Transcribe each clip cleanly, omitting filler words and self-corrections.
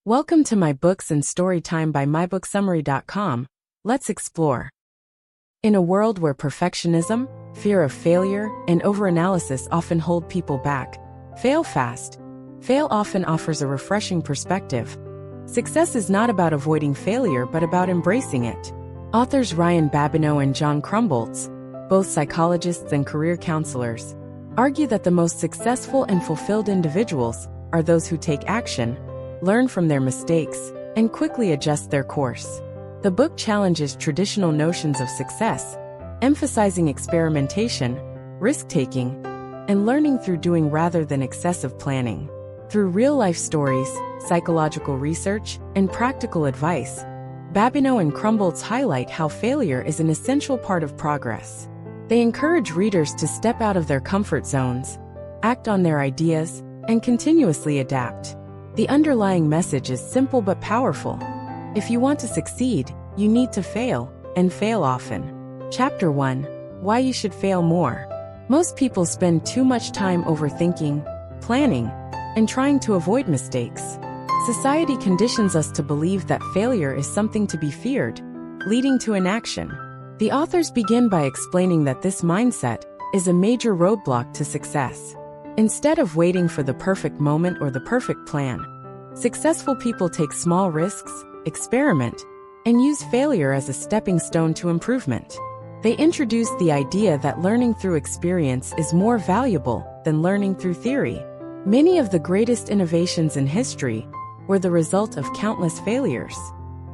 Welcome to my books and Storytime by mybooksummary.com. Let's explore. In a world where perfectionism, fear of failure, and overanalysis often hold people back, Fail Fast, Fail often offers a refreshing perspective. Success is not about avoiding failure but about embracing it. Authors Ryan Babineaux and John Krumboltz, both psychologists and career counselors, argue that the most successful and fulfilled individuals are those who take action, learn from their mistakes, and quickly adjust their course. The book challenges traditional notions of success, emphasizing experimentation, risk-taking, and learning through doing rather than excessive planning. Through real-life stories, psychological research, and practical advice, Babineaux and Krumboltz highlight how failure is an essential part of progress. They encourage readers to step out of their comfort zones, act on their ideas, and continuously adapt. The underlying message is simple but powerful. If you want to succeed, you need to fail, and fail often. Chapter 1. Why you should fail more. Most people spend too much time overthinking, planning, and trying to avoid mistakes. Society conditions us to believe that failure is something to be feared, leading to inaction. The authors begin by explaining that this mindset is a major roadblock to success. Instead of waiting for the perfect moment or the perfect plan, successful people take small risks, experiment, and use failure as a stepping stone to improvement. They introduce the idea that learning through experience is more valuable than learning through theory. Many of the greatest innovations in history were the result of countless failures.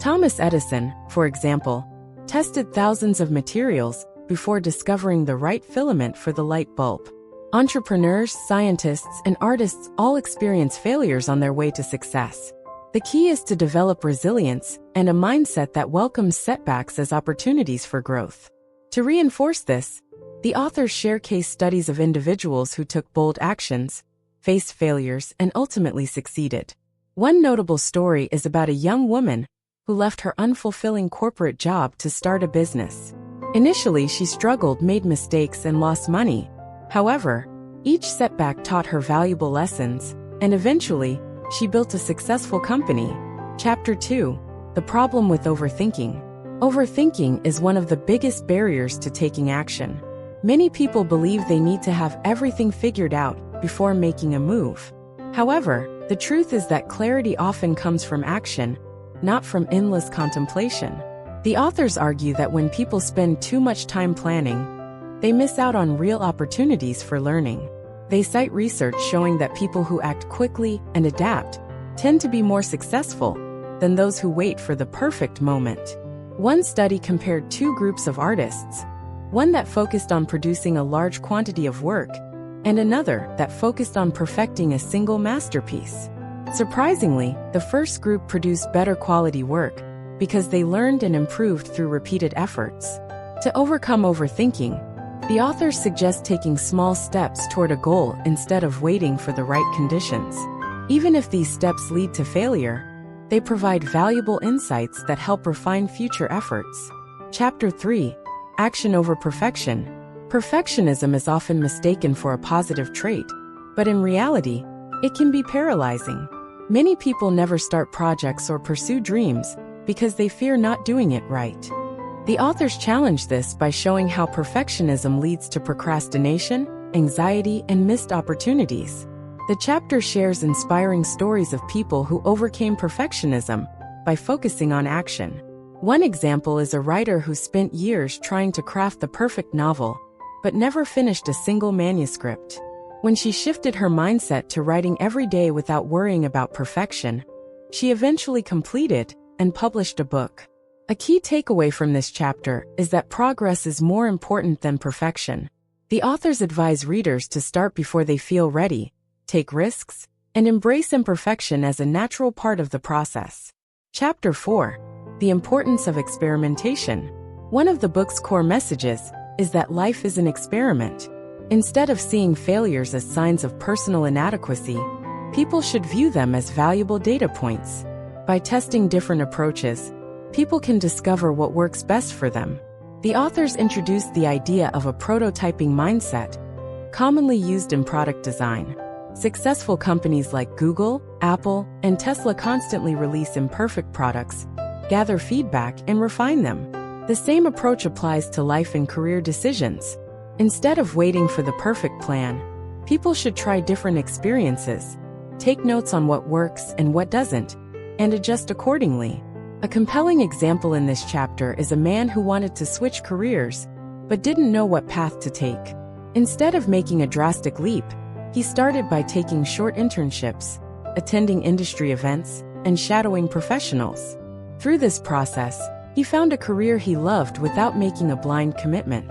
Thomas Edison, for example, tested thousands of materials before discovering the right filament for the light bulb. Entrepreneurs, scientists, and artists all experience failures on their way to success. The key is to develop resilience and a mindset that welcomes setbacks as opportunities for growth. To reinforce this, the authors share case studies of individuals who took bold actions, faced failures, and ultimately succeeded. One notable story is about a young woman who left her unfulfilling corporate job to start a business. Initially, she struggled, made mistakes, and lost money. However, each setback taught her valuable lessons, and eventually, she built a successful company. Chapter 2. The problem with overthinking. Overthinking is one of the biggest barriers to taking action. Many people believe they need to have everything figured out before making a move. However, the truth is that clarity often comes from action, not from endless contemplation. The authors argue that when people spend too much time planning, they miss out on real opportunities for learning. They cite research showing that people who act quickly and adapt tend to be more successful than those who wait for the perfect moment. One study compared two groups of artists, one that focused on producing a large quantity of work, and another that focused on perfecting a single masterpiece. Surprisingly, the first group produced better quality work because they learned and improved through repeated efforts. To overcome overthinking, the authors suggest taking small steps toward a goal instead of waiting for the right conditions. Even if these steps lead to failure, they provide valuable insights that help refine future efforts. Chapter 3. Action over perfection. Perfectionism is often mistaken for a positive trait, but in reality, it can be paralyzing. Many people never start projects or pursue dreams because they fear not doing it right. The authors challenge this by showing how perfectionism leads to procrastination, anxiety, and missed opportunities. The chapter shares inspiring stories of people who overcame perfectionism by focusing on action. One example is a writer who spent years trying to craft the perfect novel, but never finished a single manuscript. When she shifted her mindset to writing every day without worrying about perfection, she eventually completed and published a book. A key takeaway from this chapter is that progress is more important than perfection. The authors advise readers to start before they feel ready, take risks, and embrace imperfection as a natural part of the process. Chapter 4. The importance of experimentation. One of the book's core messages is that life is an experiment. Instead of seeing failures as signs of personal inadequacy, people should view them as valuable data points. By testing different approaches, people can discover what works best for them. The authors introduced the idea of a prototyping mindset, commonly used in product design. Successful companies like Google, Apple, and Tesla constantly release imperfect products, gather feedback, and refine them. The same approach applies to life and career decisions. Instead of waiting for the perfect plan, people should try different experiences, take notes on what works and what doesn't, and adjust accordingly. A compelling example in this chapter is a man who wanted to switch careers, but didn't know what path to take. Instead of making a drastic leap, he started by taking short internships, attending industry events, and shadowing professionals. Through this process, he found a career he loved without making a blind commitment.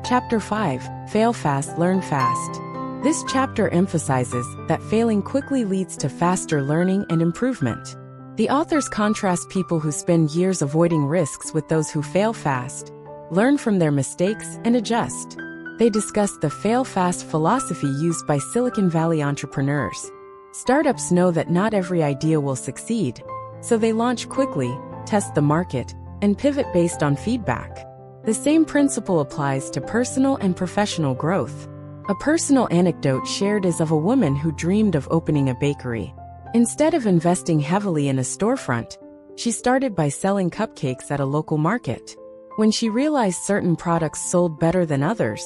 Chapter 5: Fail Fast, Learn Fast. This chapter emphasizes that failing quickly leads to faster learning and improvement. The authors contrast people who spend years avoiding risks with those who fail fast, learn from their mistakes, and adjust. They discuss the fail fast philosophy used by Silicon Valley entrepreneurs. Startups know that not every idea will succeed, so they launch quickly, test the market, and pivot based on feedback. The same principle applies to personal and professional growth. A personal anecdote shared is of a woman who dreamed of opening a bakery. Instead of investing heavily in a storefront, she started by selling cupcakes at a local market. When she realized certain products sold better than others,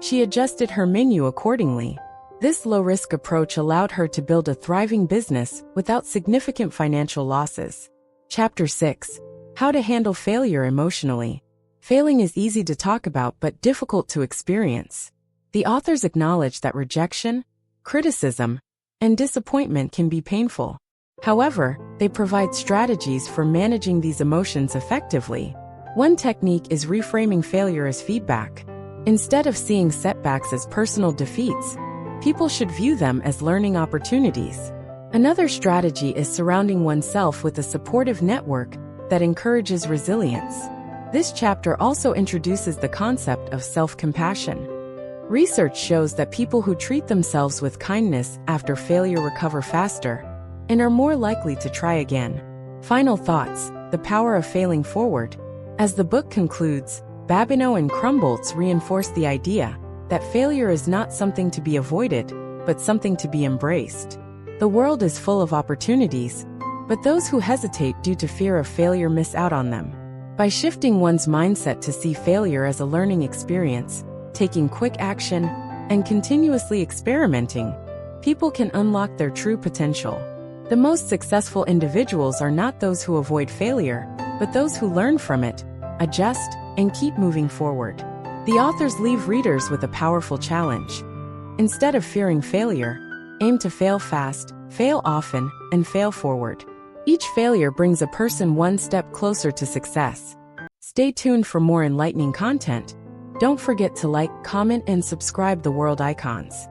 she adjusted her menu accordingly. This low-risk approach allowed her to build a thriving business without significant financial losses. Chapter 6: How to Handle Failure Emotionally. Failing is easy to talk about but difficult to experience. The authors acknowledge that rejection, criticism, and disappointment can be painful. However, they provide strategies for managing these emotions effectively. One technique is reframing failure as feedback. Instead of seeing setbacks as personal defeats, people should view them as learning opportunities. Another strategy is surrounding oneself with a supportive network that encourages resilience. This chapter also introduces the concept of self-compassion. Research shows that people who treat themselves with kindness after failure recover faster and are more likely to try again. Final thoughts: the power of failing forward. As the book concludes, Babineaux and Krumboltz reinforce the idea that failure is not something to be avoided, but something to be embraced. The world is full of opportunities, but those who hesitate due to fear of failure miss out on them. By shifting one's mindset to see failure as a learning experience, taking quick action, and continuously experimenting, people can unlock their true potential. The most successful individuals are not those who avoid failure, but those who learn from it, adjust, and keep moving forward. The authors leave readers with a powerful challenge. Instead of fearing failure, aim to fail fast, fail often, and fail forward. Each failure brings a person one step closer to success. Stay tuned for more enlightening content. Don't forget to like, comment, and subscribe the world icons.